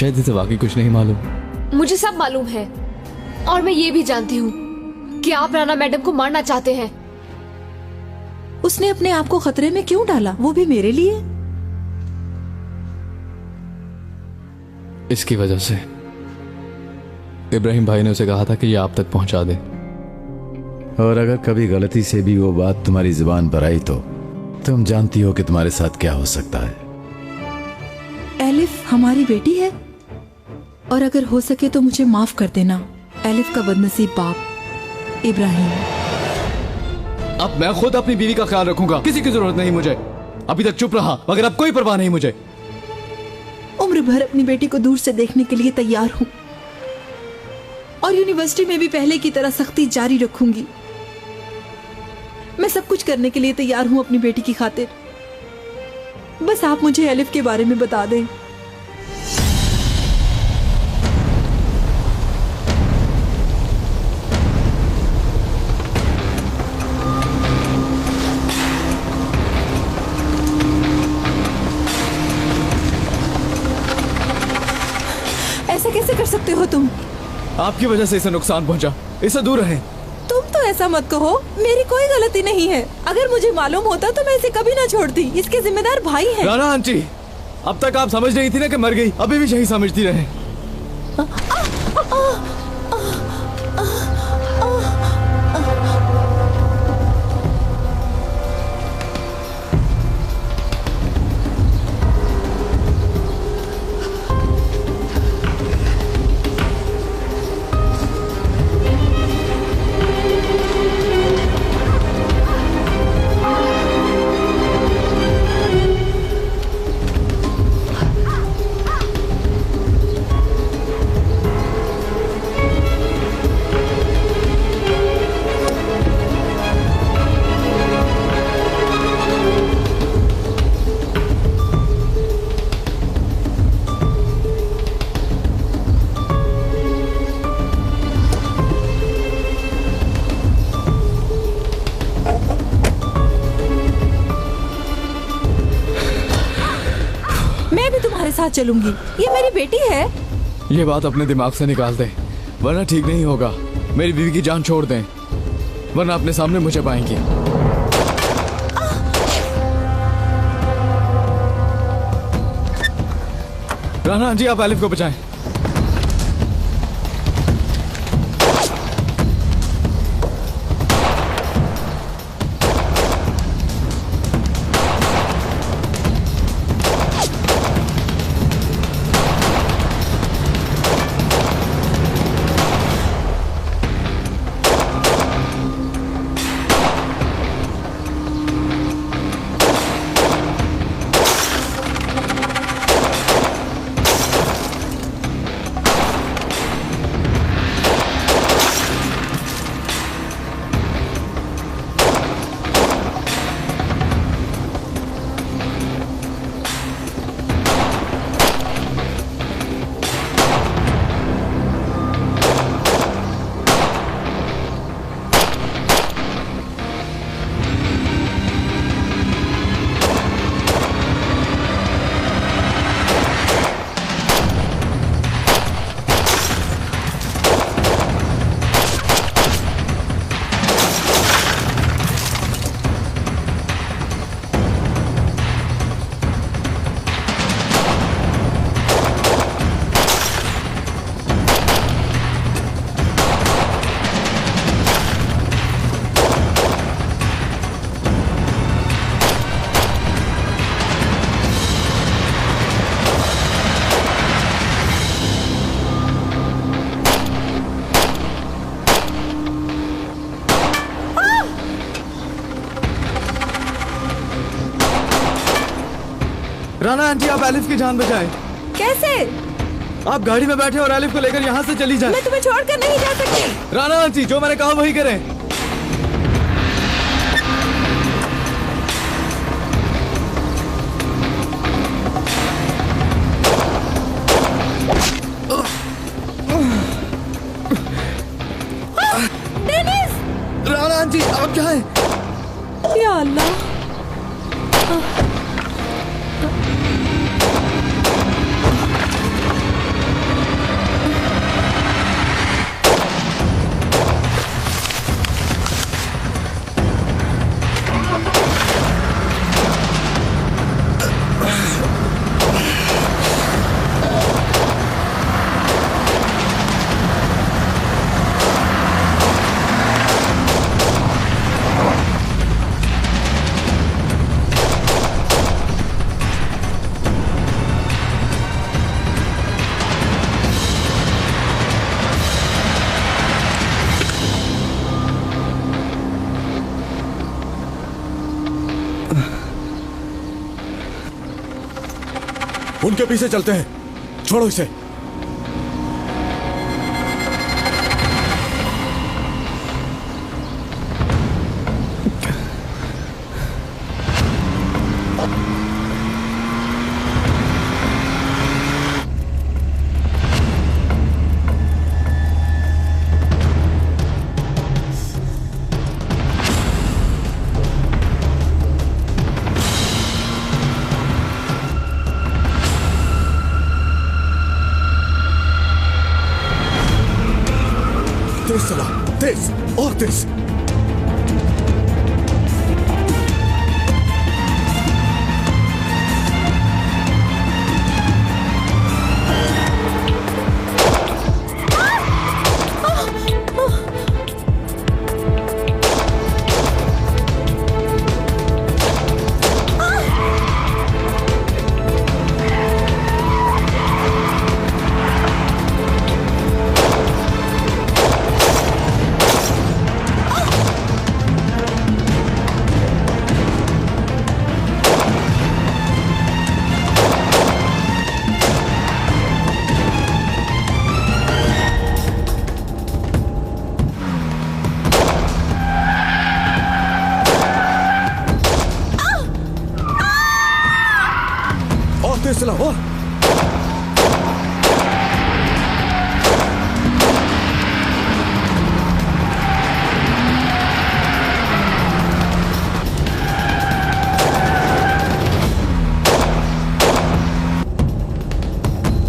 शायद इसे वाकई कुछ नहीं मालूम। मुझे सब मालूम है और मैं ये भी जानती हूँ कि आप राना मैडम को मारना चाहते हैं। उसने अपने आप को खतरे में क्यों डाला, वो भी मेरे लिए? इसकी वजह से इब्राहिम भाई ने उसे कहा था कि ये आप तक पहुंचा दे। और अगर कभी गलती से भी वो बात तुम्हारी जुबान पर आई तो तुम जानती हो कि तुम्हारे साथ क्या हो सकता है। एलिफ हमारी बेटी है और अगर हो सके तो मुझे माफ कर देना। एलिफ का बदनसीब बाप इब्राहिम। अब मैं खुद अपनी बीवी का ख्याल रखूंगा, किसी की जरूरत नहीं मुझे। अभी तक चुप रहा मगर अब कोई परवाह नहीं मुझे। उम्र भर अपनी बेटी को दूर से देखने के लिए तैयार हूँ और यूनिवर्सिटी में भी पहले की तरह सख्ती जारी रखूंगी। मैं सब कुछ करने के लिए तैयार हूँ अपनी बेटी की खातिर। बस आप मुझे एलिफ के बारे में बता दें। ऐसा कैसे कर सकते हो तुम? आपकी वजह से इसे नुकसान पहुंचा, इसे दूर रहें। तुम तो ऐसा मत कहो, मेरी कोई गलती नहीं है। अगर मुझे मालूम होता तो मैं इसे कभी ना छोड़ती। इसके जिम्मेदार भाई हैं। राना आंटी, अब तक आप समझ रही थी ना कि मर गई, अभी भी यही समझती रहे। साथ चलूंगी। ये मेरी बेटी है। ये बात अपने दिमाग से निकाल दे वरना ठीक नहीं होगा। मेरी बीवी की जान छोड़ दें वरना अपने सामने मुझे पाएंगी। राना जी, आप एलिफ को बचाएं। राना आंटी, आप एलिफ की जान बचाएं। कैसे? आप गाड़ी में बैठे और एलिफ को लेकर यहाँ से चली जाएं। मैं तुम्हें छोड़कर नहीं जा सकती। राना आंटी, जो मैंने कहा वही करें। राना आंटी, आप क्या है? या अल्लाह। उनके पीछे चलते हैं। छोड़ो इसे। तेज चला, तेज और तेज। तेज चला और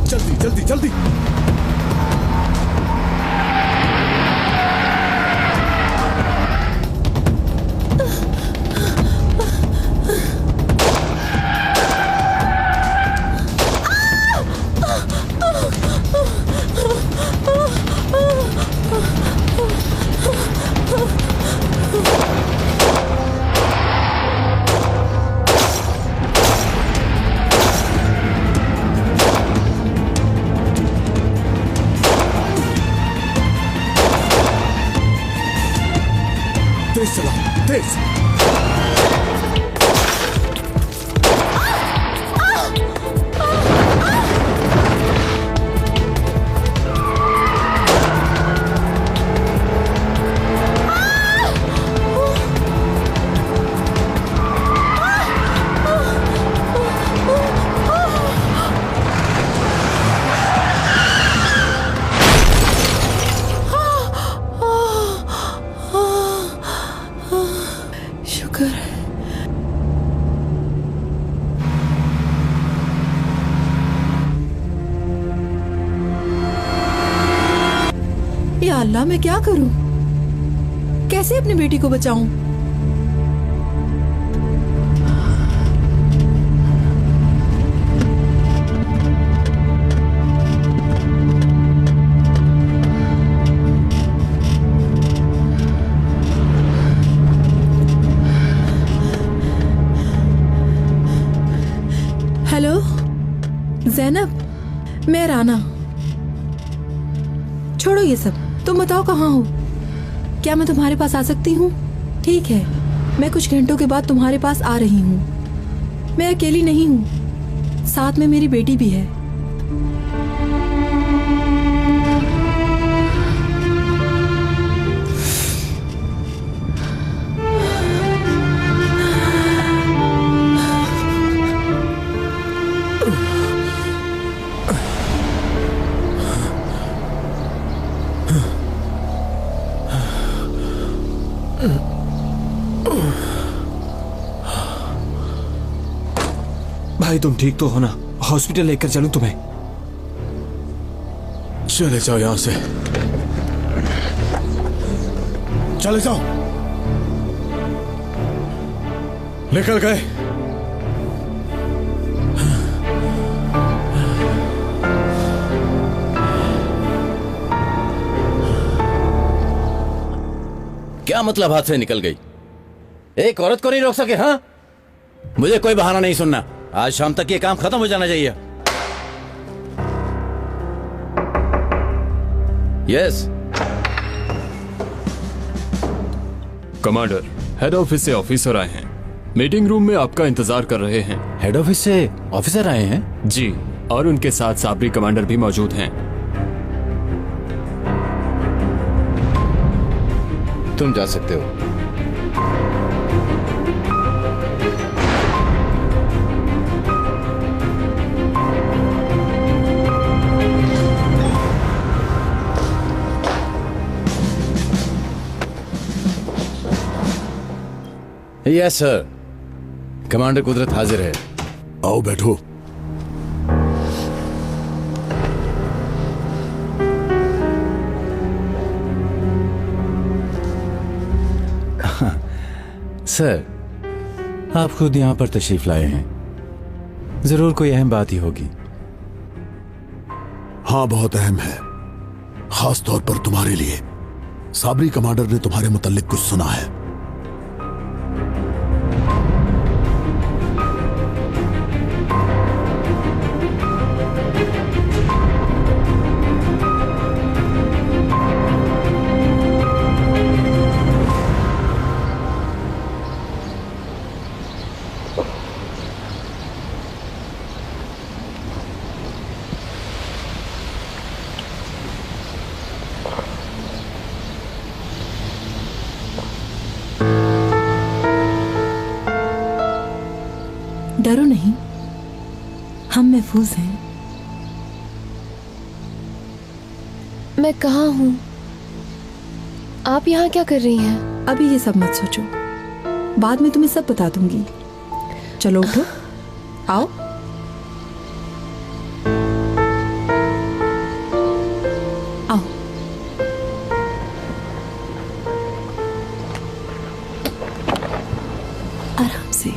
जल्दी जल्दी जल्दी। तेज चला, तेज। शुक्र है। या अल्लाह, मैं क्या करूं? कैसे अपनी बेटी को बचाऊं? हेलो ज़ैनब, मैं राना। छोड़ो ये सब, तुम बताओ कहाँ हो? क्या मैं तुम्हारे पास आ सकती हूँ? ठीक है, मैं कुछ घंटों के बाद तुम्हारे पास आ रही हूँ। मैं अकेली नहीं हूँ, साथ में मेरी बेटी भी है। भाई तुम ठीक तो हो ना? हॉस्पिटल लेकर चलूं तुम्हें? चले जाओ यहां से, चले जाओ। निकल गए। क्या मतलब हाथ से निकल गई? एक औरत को नहीं रोक सके? हाँ, मुझे कोई बहाना नहीं सुनना। आज शाम तक ये काम खत्म हो जाना चाहिए। यस कमांडर, हेड ऑफिस से ऑफिसर आए हैं। मीटिंग रूम में आपका इंतजार कर रहे हैं। हेड ऑफिस से ऑफिसर आए हैं? जी, और उनके साथ साबरी कमांडर भी मौजूद हैं। तुम जा सकते हो। यस सर, कमांडर कुदरत हाजिर है। आओ बैठो। सर, आप खुद यहां पर तशरीफ लाए हैं, जरूर कोई अहम बात ही होगी। हाँ, बहुत अहम है, खास तौर पर तुम्हारे लिए। साबरी कमांडर ने तुम्हारे मुताल्लिक कुछ सुना है। डरो नहीं, हम महफूज हैं। मैं कहाँ हूँ? आप यहाँ क्या कर रही हैं? अभी ये सब मत सोचो, बाद में तुम्हें सब बता दूंगी। चलो उठो, आओ। आओ। आराम से।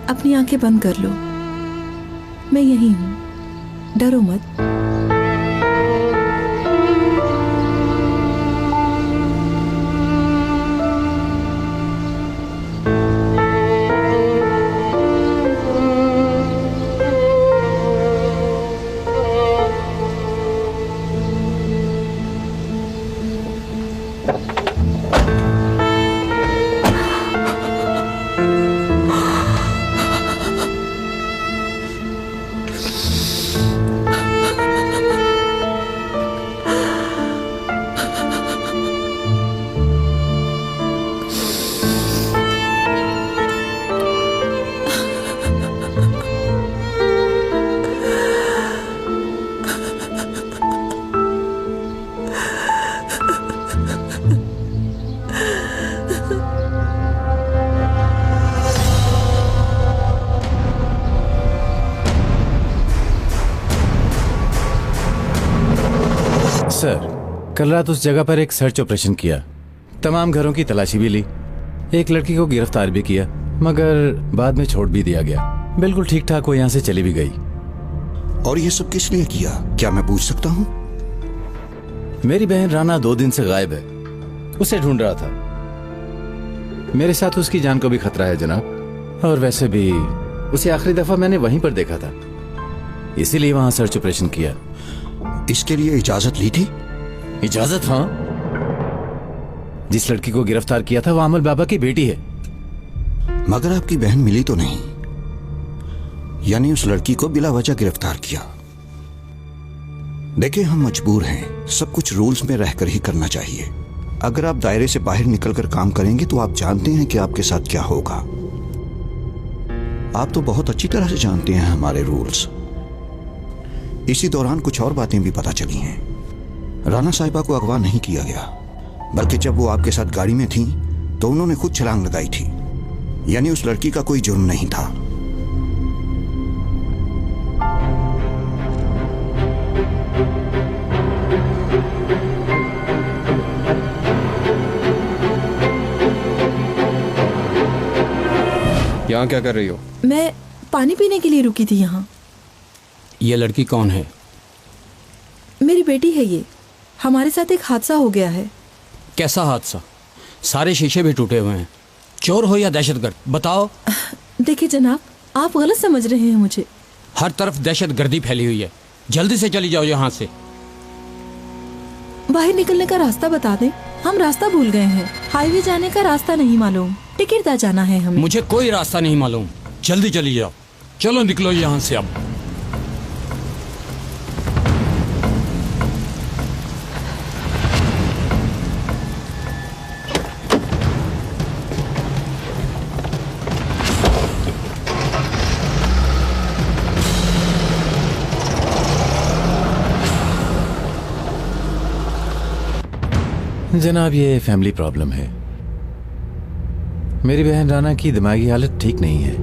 अपनी आंखें बंद कर लो, मैं यही हूं, डरो मत। सर, कल रात उस जगह पर एक सर्च ऑपरेशन किया, तमाम घरों की तलाशी भी ली, एक लड़की को गिरफ्तार भी किया, मगर बाद में छोड़ भी दिया गया। बिल्कुल ठीक ठाक वो यहाँ से चली भी गई। और ये सब किस लिए किया, क्या मैं पूछ सकता हूँ? मेरी बहन राना 2 दिन से गायब है, उसे ढूंढ रहा था। मेरे साथ उसकी जान को भी खतरा है जनाब, और वैसे भी उसे आखिरी दफा मैंने वहीं पर देखा था, इसीलिए वहां सर्च ऑपरेशन किया। इसके लिए इजाजत ली थी? इजाजत? हाँ। जिस लड़की को गिरफ्तार किया था वो अमल बाबा की बेटी है। मगर आपकी बहन मिली तो नहीं, यानी उस लड़की को बिला वजह गिरफ्तार किया। देखिए, हम मजबूर हैं, सब कुछ रूल्स में रहकर ही करना चाहिए। अगर आप दायरे से बाहर निकलकर काम करेंगे तो आप जानते हैं कि आपके साथ क्या होगा। आप तो बहुत अच्छी तरह से जानते हैं हमारे रूल्स। इसी दौरान कुछ और बातें भी पता चली हैं। राना साहिबा को अगवा नहीं किया गया, बल्कि जब वो आपके साथ गाड़ी में थी तो उन्होंने खुद छलांग लगाई थी, यानी उस लड़की का कोई जुर्म नहीं था। यहाँ क्या कर रही हो? मैं पानी पीने के लिए रुकी थी यहाँ। ये लड़की कौन है? मेरी बेटी है ये। हमारे साथ एक हादसा हो गया है। कैसा हादसा? सारे शीशे भी टूटे हुए हैं। चोर हो या दहशतगर्द, बताओ। देखिए जनाब, आप गलत समझ रहे हैं मुझे। हर तरफ दहशत गर्दी फैली हुई है, जल्दी से चली जाओ यहाँ से। बाहर निकलने का रास्ता बता दें। हम रास्ता भूल गए हैं। हाईवे जाने का रास्ता नहीं मालूम, टिकट जाना है हमें। मुझे कोई रास्ता नहीं मालूम, जल्दी चली जाओ। चलो निकलो यहाँ से अब। जनाब, ये फैमिली प्रॉब्लम है। मेरी बहन राना की दिमागी हालत ठीक नहीं है,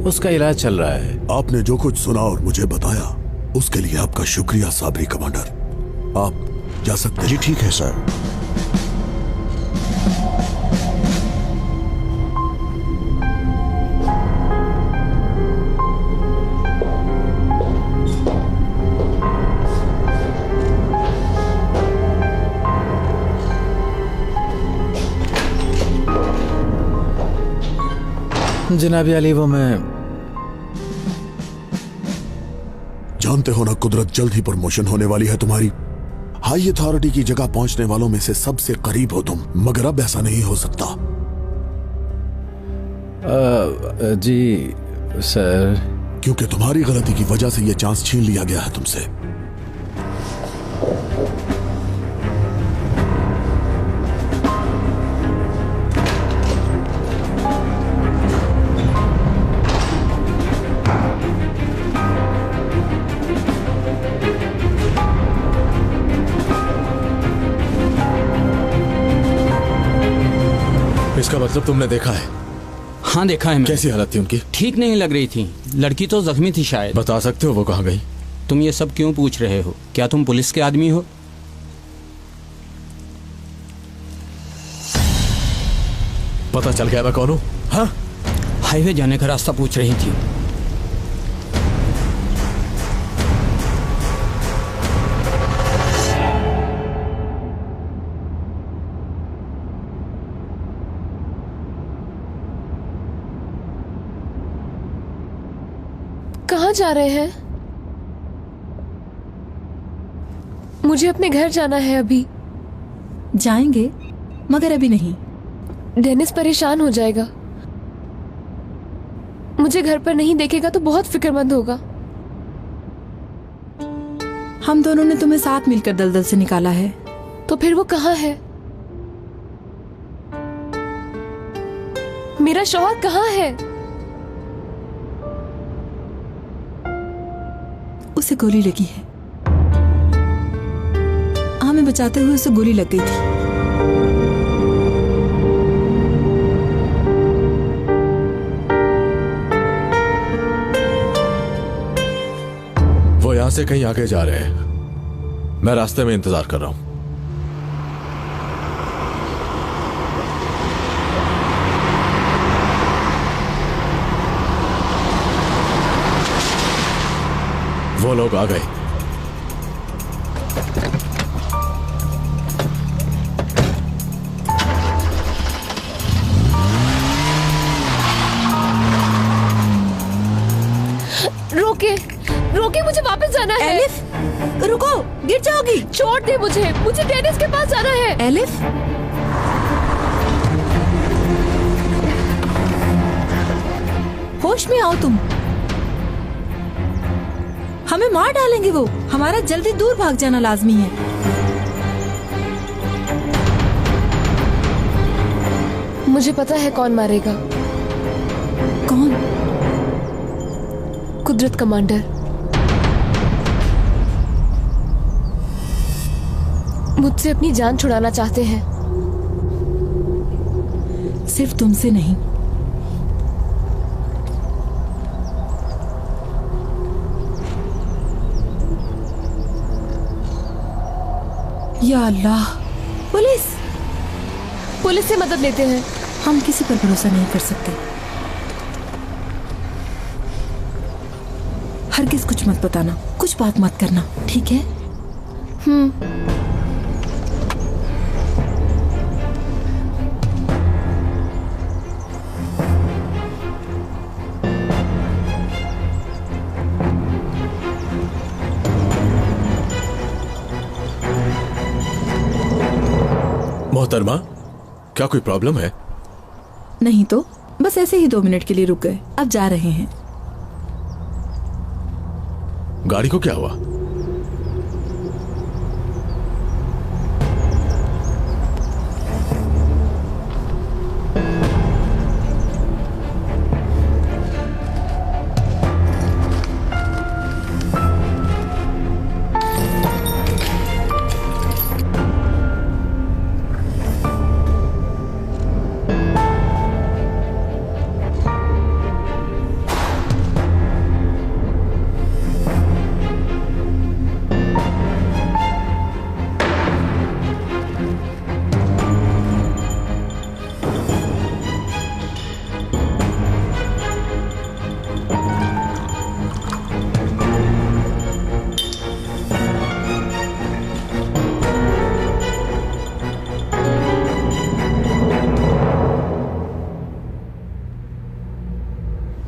उसका इलाज चल रहा है। आपने जो कुछ सुना और मुझे बताया उसके लिए आपका शुक्रिया साबरी कमांडर। आप जा सकते हैं। जी ठीक है सर। जनाब अली, वो मैं जानते हो ना, कुदरत जल्द ही प्रमोशन होने वाली है तुम्हारी। हाई अथॉरिटी की जगह पहुंचने वालों में से सबसे करीब हो तुम, मगर अब ऐसा नहीं हो सकता। जी सर। क्योंकि तुम्हारी गलती की वजह से यह चांस छीन लिया गया है तुमसे। इसका मतलब तुमने देखा है? हाँ देखा है। कैसी हालत थी उनकी? ठीक नहीं लग रही थी। लड़की तो जख्मी थी शायद। बता सकते हो वो कहाँ गई? तुम ये सब क्यों पूछ रहे हो? क्या तुम पुलिस के आदमी हो? पता चल गया मैं कौन हूँ? हाँ, हाईवे जाने का रास्ता पूछ रही थी। कहाँ जा रहे हैं? मुझे अपने घर जाना है अभी। जाएंगे, मगर अभी नहीं। डेनिस परेशान हो जाएगा। मुझे घर पर नहीं देखेगा तो बहुत फिक्रमंद होगा। हम दोनों ने तुम्हें साथ मिलकर दलदल से निकाला है। तो फिर वो कहाँ है? मेरा शौहर कहाँ है? उसे गोली लगी है। हमें बचाते हुए उसे गोली लग गई थी। वो यहां से कहीं आगे जा रहे हैं। मैं रास्ते में इंतजार कर रहा हूं। वो लोग आ गए। रोके, रोके, मुझे वापस जाना है। एलिफ, रुको, गिर जाओगी। छोड़ दे मुझे, मुझे डेनिस के पास जाना है। एलिफ, होश में आओ तुम। हमें मार डालेंगे वो। हमारा जल्दी दूर भाग जाना लाजमी है। मुझे पता है कौन मारेगा। कौन? कुदरत कमांडर। मुझसे अपनी जान छुड़ाना चाहते हैं। सिर्फ तुमसे नहीं। या अल्लाह। पुलिस, पुलिस से मदद लेते हैं। हम किसी पर भरोसा नहीं कर सकते। हरगिज कुछ मत बताना, कुछ बात मत करना, ठीक है? मोहतरमा, क्या कोई प्रॉब्लम है? नहीं तो बस ऐसे ही 2 मिनट के लिए रुक गए, अब जा रहे हैं। गाड़ी को क्या हुआ?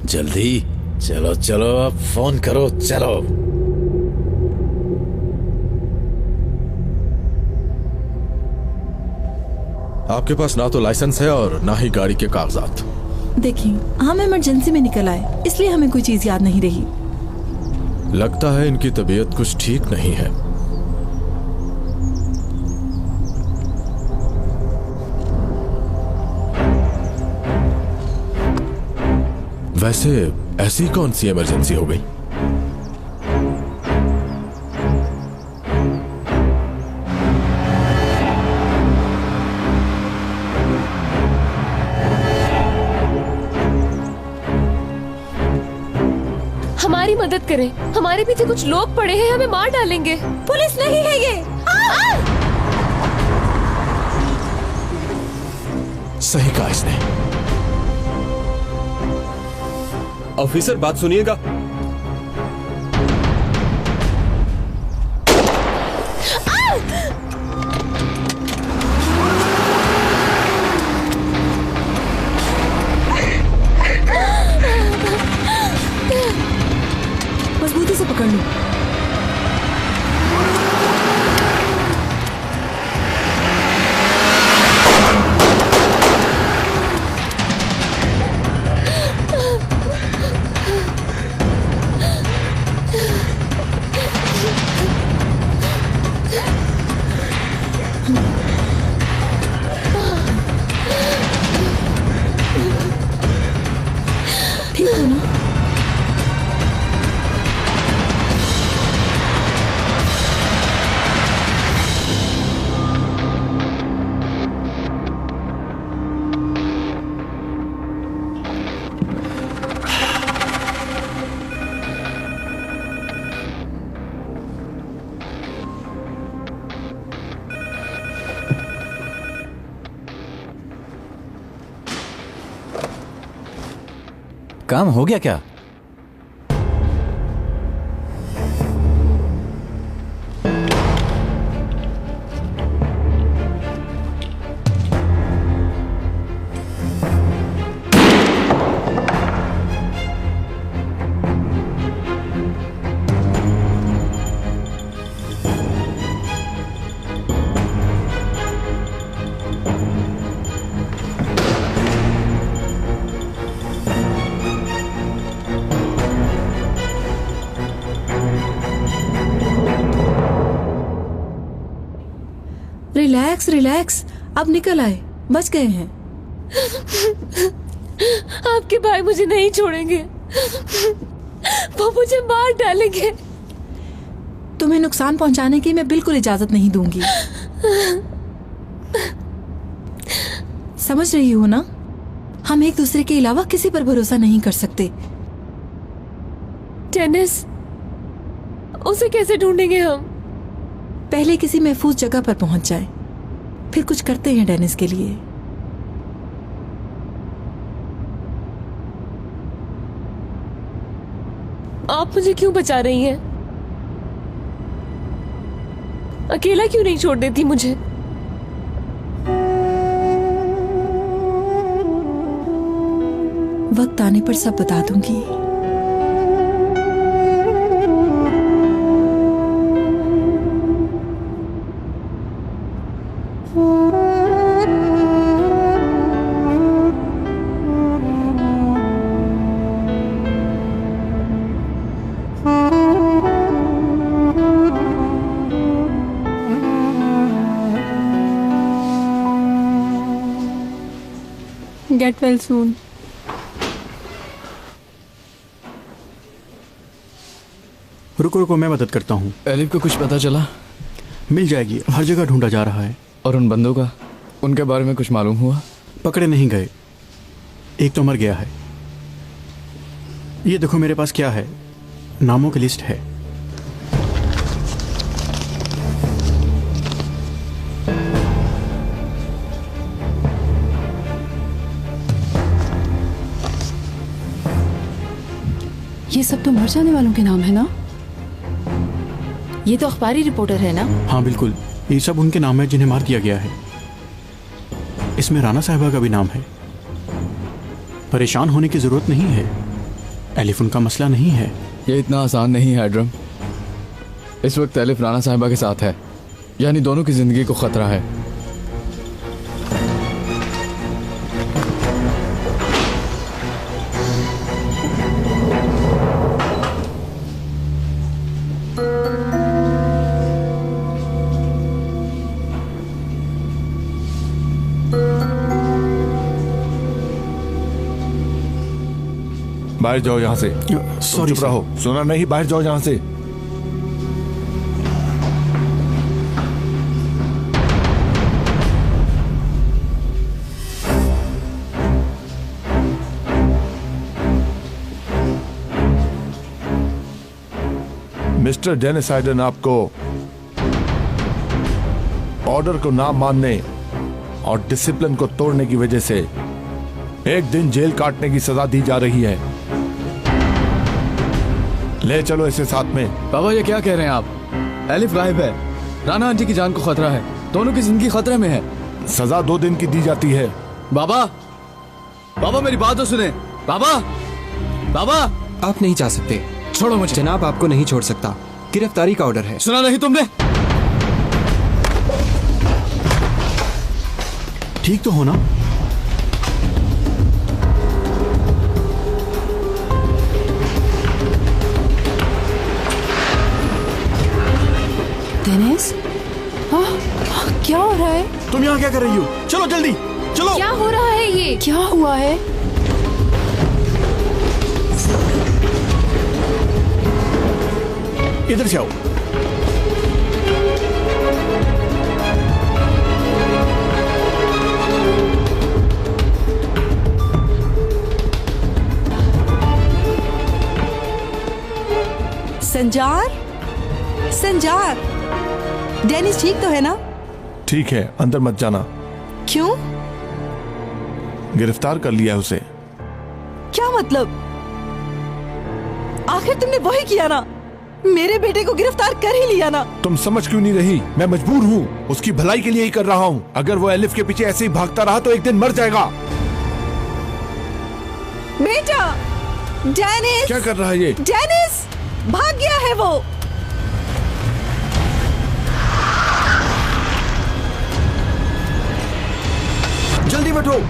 जल्दी चलो चलो, अब फोन करो, चलो। आपके पास ना तो लाइसेंस है और ना ही गाड़ी के कागजात। देखिए, हम इमरजेंसी में निकल आए, इसलिए हमें कोई चीज याद नहीं रही। लगता है इनकी तबीयत कुछ ठीक नहीं है। वैसे ऐसी कौन सी इमरजेंसी हो गई? हमारी मदद करें, हमारे पीछे कुछ लोग पड़े हैं, हमें मार डालेंगे। पुलिस नहीं है ये। सही कहा इसने। ऑफिसर, बात सुनिएगा। मजबूती से पकड़ लो। ठीक हो ना? काम हो गया क्या? रिलैक्स रिलैक्स, अब निकल आए, बच गए हैं। आपके भाई मुझे नहीं छोड़ेंगे, वो मुझे मार डालेंगे। तुम्हें नुकसान पहुंचाने की मैं बिल्कुल इजाजत नहीं दूंगी। समझ रही हो ना? हम एक दूसरे के अलावा किसी पर भरोसा नहीं कर सकते। टेनिस, उसे कैसे ढूंढेंगे हम? पहले किसी महफूज जगह पर पहुंच जाए, फिर कुछ करते हैं डेनिस के लिए। आप मुझे क्यों बचा रही हैं? अकेला क्यों नहीं छोड़ देती मुझे? वक्त आने पर सब बता दूंगी। and get well soon. रुको रुको, मैं मदद करता हूँ। एलिफ को कुछ पता चला? मिल जाएगी, हर जगह ढूंढा जा रहा है। और उन बंदों का, उनके बारे में कुछ मालूम हुआ? पकड़े नहीं गए, एक तो मर गया है। ये देखो मेरे पास क्या है, नामों की लिस्ट है। ये सब तो मर जाने वालों के नाम है ना? ये तो अखबारी रिपोर्टर है ना? हाँ बिल्कुल, ये सब उनके नाम है जिन्हें मार दिया गया है। इसमें राना साहिबा का भी नाम है। परेशान होने की जरूरत नहीं है, एलिफ उनका मसला नहीं है। ये इतना आसान नहीं है एड्रम। इस वक्त एलिफ राना साहिबा के साथ है, यानी दोनों की जिंदगी को खतरा है। बाहर जाओ यहाँ से। सॉरी, चुप रहो, सुना नहीं? बाहर जाओ यहाँ से। मिस्टर डेनिस हाइडन आपको ऑर्डर को ना मानने और डिसिप्लिन को तोड़ने की वजह से एक दिन जेल काटने की सजा दी जा रही है। ले चलो इसे साथ में। बाबा ये क्या कह रहे हैं आप? एलिफ गायब है, राना आंटी की जान को खतरा है, दोनों की जिंदगी खतरे में है। सजा 2 दिन की दी जाती है। बाबा, बाबा मेरी बात तो सुने। बाबा, बाबा। आप नहीं जा सकते। छोड़ो मुझे। जनाब आपको नहीं छोड़ सकता, गिरफ्तारी का ऑर्डर है। सुना नहीं तुमने? ठीक तो हो ना? डेनिस, क्या हो रहा है? तुम यहाँ क्या कर रही हो? चलो जल्दी चलो। क्या हो रहा है ये? क्या हुआ है? इधर से आओ। संजार, संजार, डेनिस ठीक तो है ना? ठीक है, अंदर मत जाना। क्यों? गिरफ्तार कर लिया है उसे। क्या मतलब? आखिर तुमने वही किया ना, मेरे बेटे को गिरफ्तार कर ही लिया ना। तुम समझ क्यों नहीं रही? मैं मजबूर हूँ, उसकी भलाई के लिए ही कर रहा हूँ। अगर वो एलिफ के पीछे ऐसे ही भागता रहा तो एक दिन मर जाएगा। बेटा, डेनिस। क्या कर रहा है ये? डेनिस भाग गया है वो। जल्दी बैठो।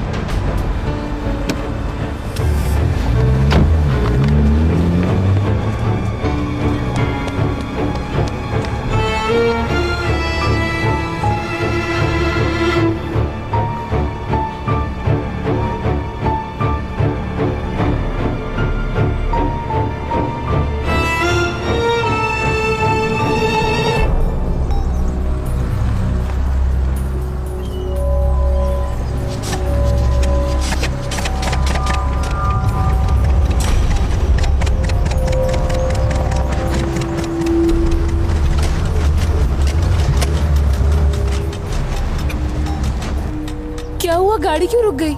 गाड़ी क्यों रुक गई?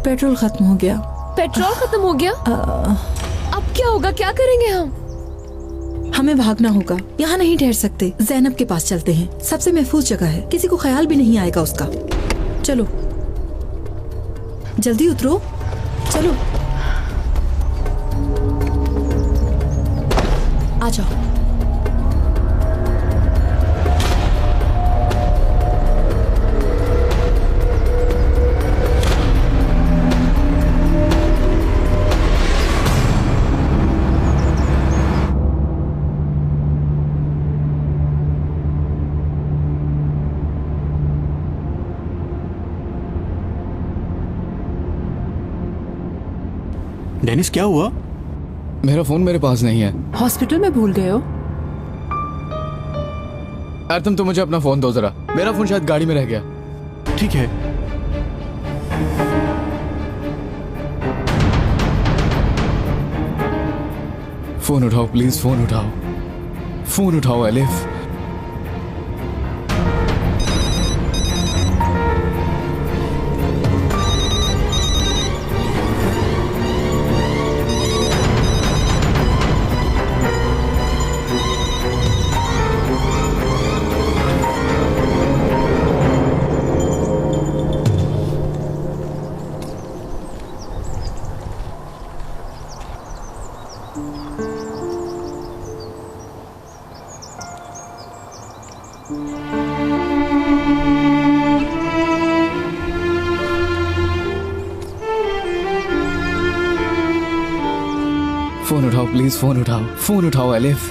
पेट्रोल खत्म हो गया। पेट्रोल खत्म हो गया? अब क्या होगा? क्या करेंगे हम? हमें भागना होगा, यहाँ नहीं ठहर सकते। जैनब के पास चलते हैं, सबसे महफूज जगह है, किसी को ख्याल भी नहीं आएगा उसका। चलो जल्दी उतरो, चलो आ जाओ। डेनिस क्या हुआ? मेरा फोन मेरे पास नहीं है। हॉस्पिटल में भूल गए हो? यार तुम तो मुझे अपना फोन दो जरा, मेरा फोन शायद गाड़ी में रह गया। ठीक है। फोन उठाओ प्लीज, फोन उठाओ, फोन उठाओ एलिफ। फोन उठाओ प्लीज, फोन उठाओ, फोन उठाओ एलिफ।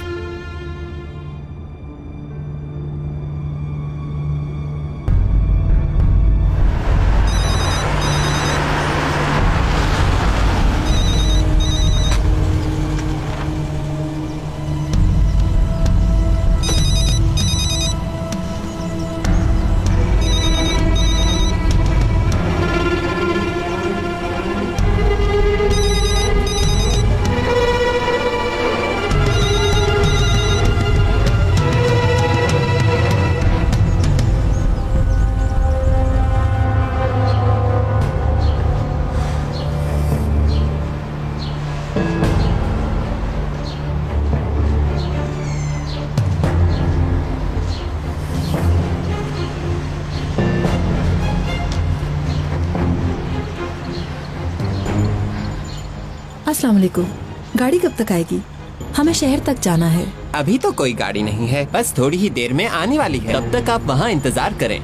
अस्सलाम वालेकुम। गाड़ी कब तक आएगी? हमें शहर तक जाना है। अभी तो कोई गाड़ी नहीं है, बस थोड़ी ही देर में आने वाली है। तब तक आप वहाँ इंतजार करें।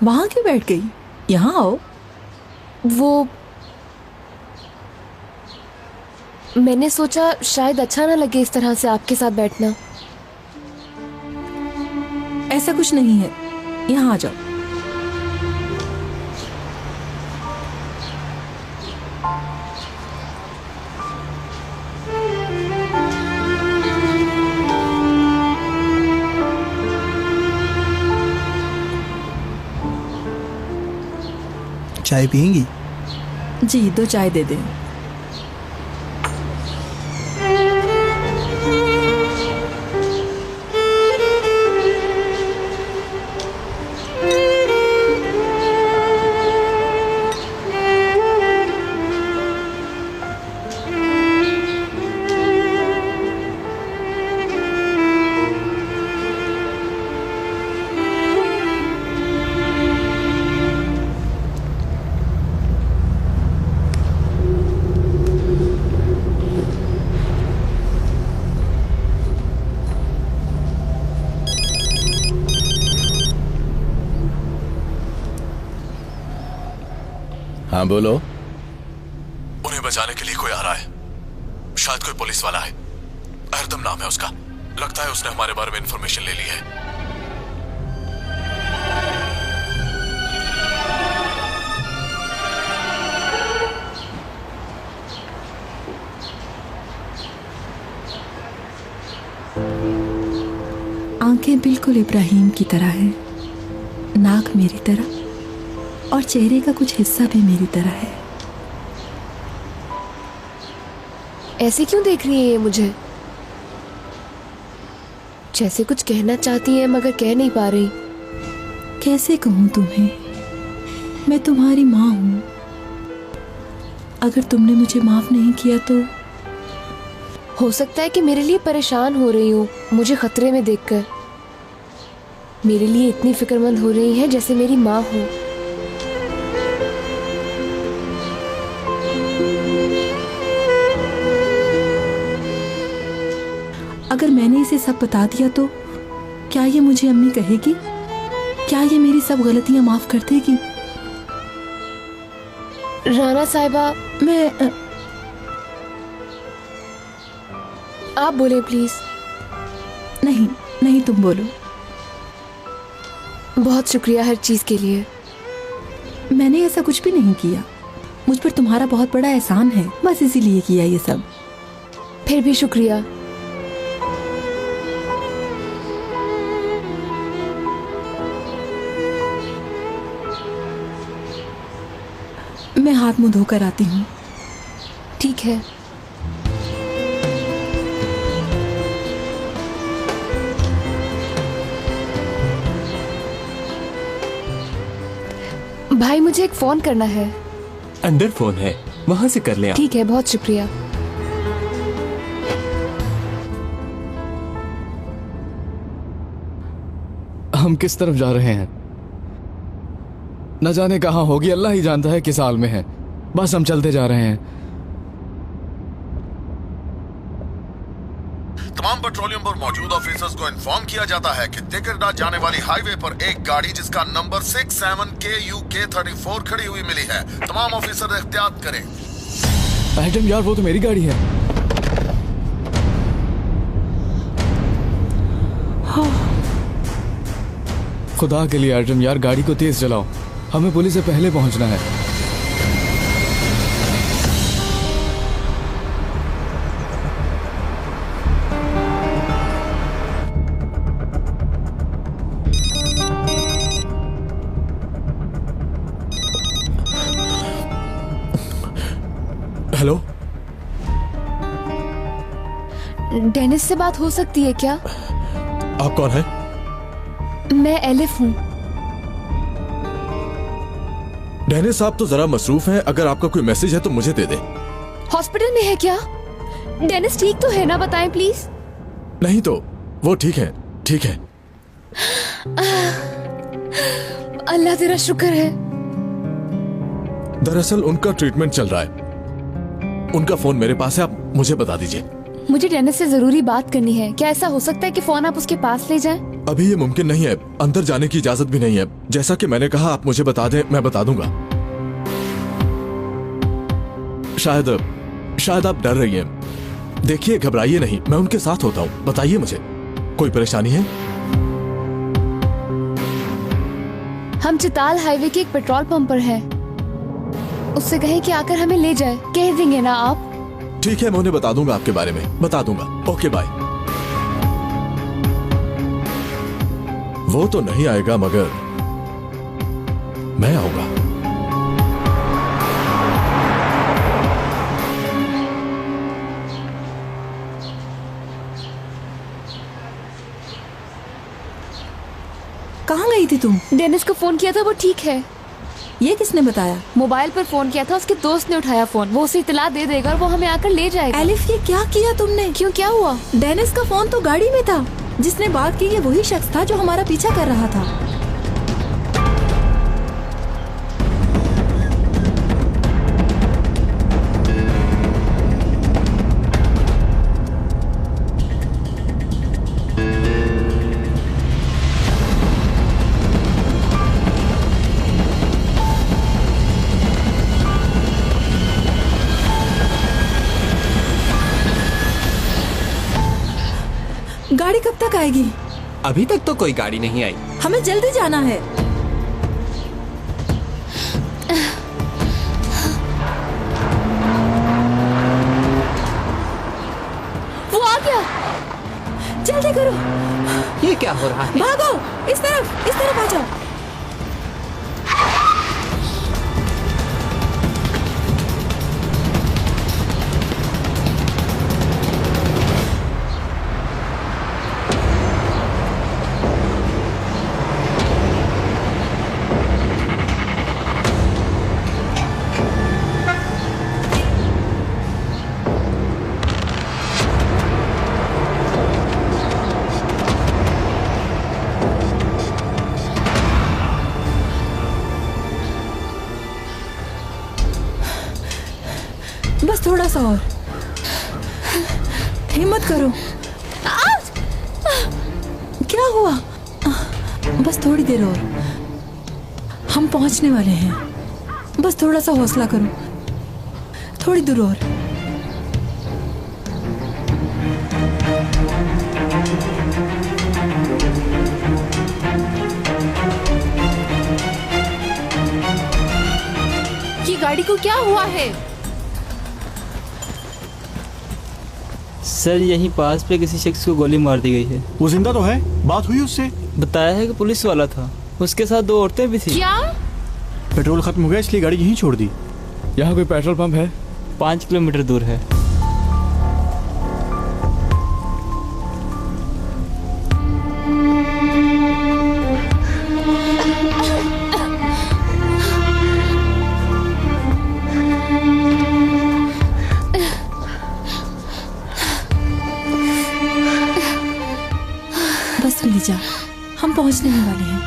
वहां क्यों बैठ गई? यहाँ आओ। वो मैंने सोचा शायद अच्छा ना लगे इस तरह से आपके साथ बैठना। ऐसा कुछ नहीं है, यहाँ आ जाओ। चाय पियेंगी? जी 2 चाय दे दें। हाँ बोलो। उन्हें बचाने के लिए कोई आ रहा है, शायद कोई पुलिस वाला है। अहरदम नाम है उसका, लगता है उसने हमारे बारे में इंफॉर्मेशन ले ली है। आंखें बिल्कुल इब्राहिम की तरह है, नाक मेरी तरह और चेहरे का कुछ हिस्सा भी मेरी तरह है। ऐसे क्यों देख रही है ये मुझे? जैसे कुछ कहना चाहती है मगर कह नहीं पा रही। कैसे कहूं तुम्हें, मैं तुम्हारी माँ हूं। अगर तुमने मुझे माफ नहीं किया तो हो सकता है कि मेरे लिए परेशान हो रही हूँ मुझे खतरे में देखकर। मेरे लिए इतनी फिक्रमंद हो रही है जैसे मेरी माँ हो। अगर मैंने इसे सब बता दिया तो क्या ये मुझे अम्मी कहेगी? क्या ये मेरी सब गलतियां माफ कर देगी? राना साहिबा, मैं आप बोले प्लीज। नहीं नहीं, तुम बोलो। बहुत शुक्रिया हर चीज के लिए। मैंने ऐसा कुछ भी नहीं किया। मुझ पर तुम्हारा बहुत बड़ा एहसान है, बस इसीलिए किया ये सब। फिर भी शुक्रिया। मैं हाथ मुंह धोकर आती हूँ। ठीक है। भाई मुझे एक फोन करना है। अंदर फोन है, वहां से कर ले आप। ठीक है, बहुत शुक्रिया। हम किस तरफ जा रहे हैं न जाने कहां होगी, अल्लाह ही जानता है किस हाल में है। बस हम चलते जा रहे हैं। तमाम पेट्रोलियम पर मौजूद ऑफिसर्स को इन्फॉर्म किया जाता है कि तिकरदा जाने वाली हाईवे पर एक गाड़ी जिसका नंबर 67KUK34 खड़ी हुई मिली है। तमाम ऑफिसर एहतियात करें। एडम यार, वो तो मेरी गाड़ी है। खुदा के लिए एडम यार, गाड़ी को तेज चलाओ, हमें पुलिस से पहले पहुंचना है। हेलो, डेनिस से बात हो सकती है क्या? आप कौन है? मैं एलिफ हूँ। डेनिस, आप तो जरा मसरूफ हैं। अगर आपका कोई मैसेज है तो मुझे दे दे। हॉस्पिटल में है क्या? डेनिस ठीक तो है ना, बताएं प्लीज। नहीं तो वो ठीक है, ठीक है। अल्लाह तेरा शुक्र है। दरअसल उनका ट्रीटमेंट चल रहा है। उनका फोन मेरे पास है, आप मुझे बता दीजिए। मुझे डेनिस से जरूरी बात करनी है। क्या ऐसा हो सकता है कि फोन आप उसके पास ले जाएं? अभी ये मुमकिन नहीं है, अंदर जाने की इजाजत भी नहीं है। जैसा कि मैंने कहा, आप मुझे बता दें, मैं बता दूंगा। शायद आप डर रही हैं। देखिए, घबराइए नहीं, मैं उनके साथ होता हूँ। बताइए मुझे, कोई परेशानी है? हम चिताल हाईवे के एक पेट्रोल पंप पर हैं। उससे कहें कि आकर हमें ले जाए। कह देंगे ना आप? ठीक है, मैं उन्हें बता दूंगा, आपके बारे में बता दूंगा। Okay, bye. वो तो नहीं आएगा, मगर मैं आऊंगा। कहाँ गई थी तुम? डेनिस को फोन किया था, वो ठीक है। ये किसने बताया? मोबाइल पर फोन किया था, उसके दोस्त ने उठाया फोन। वो उसे इतला दे देगा और वो हमें आकर ले जाएगा। एलिफ, ये क्या किया तुमने? क्यों, क्या हुआ? डेनिस का फोन तो गाड़ी में था। जिसने बात की ये वही शख्स था जो हमारा पीछा कर रहा था। गाड़ी कब तक आएगी? अभी तक तो कोई गाड़ी नहीं आई। हमें जल्दी जाना है। वो आ गया। जल्दी करो। ये क्या हो रहा है? भागो, इस तरफ आ जाओ। बस थोड़ा सा और। हिम्मत करो। क्या क्या हुआ? बस थोड़ी देर और, हम पहुंचने वाले हैं। बस थोड़ा सा हौसला करो, थोड़ी दूर और। ये गाड़ी को क्या हुआ है? सर यहीं पास पे किसी शख्स को गोली मार दी गई है। वो जिंदा तो है? बात हुई उससे? बताया है कि पुलिस वाला था, उसके साथ 2 औरतें भी थी। क्या? पेट्रोल खत्म हो गया इसलिए गाड़ी यहीं छोड़ दी। यहाँ कोई पेट्रोल पंप है? 5 किलोमीटर दूर है। बस मिल जा, हम पहुंचने ही वाले हैं।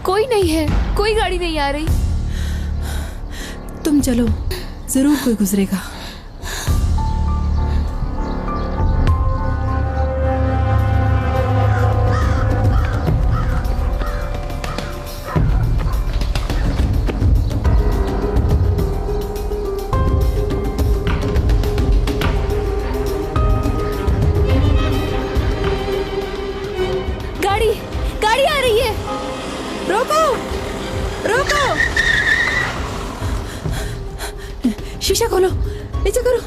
कोई नहीं है, कोई गाड़ी नहीं आ रही। तुम चलो, जरूर कोई गुजरेगा। गाड़ी गाड़ी आ रही है। रोको, रोको। शीशा खोलो, नीचे करो।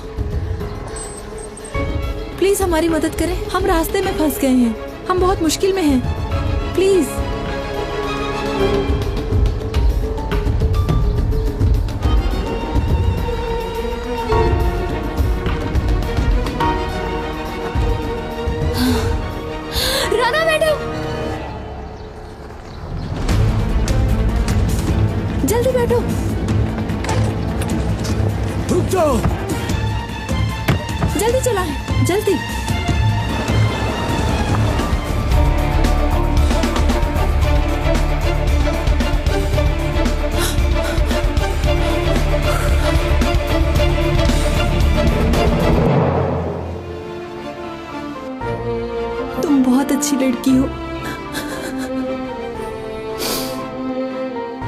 प्लीज हमारी मदद करें, हम रास्ते में फंस गए हैं, हम बहुत मुश्किल में हैं। प्लीज। राना मैडम, जल्दी बैठो। रुक जाओ। जल्दी चलाएं, जल्दी। तुम बहुत अच्छी लड़की हो।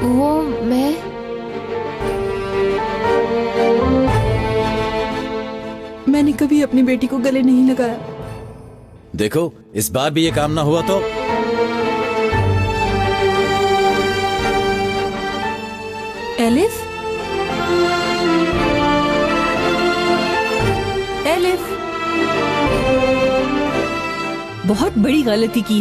वो मैंने कभी अपनी बेटी को गले नहीं लगाया। देखो इस बार भी ये काम ना हुआ तो एलिफ, एलिफ, बहुत बड़ी गलती की है।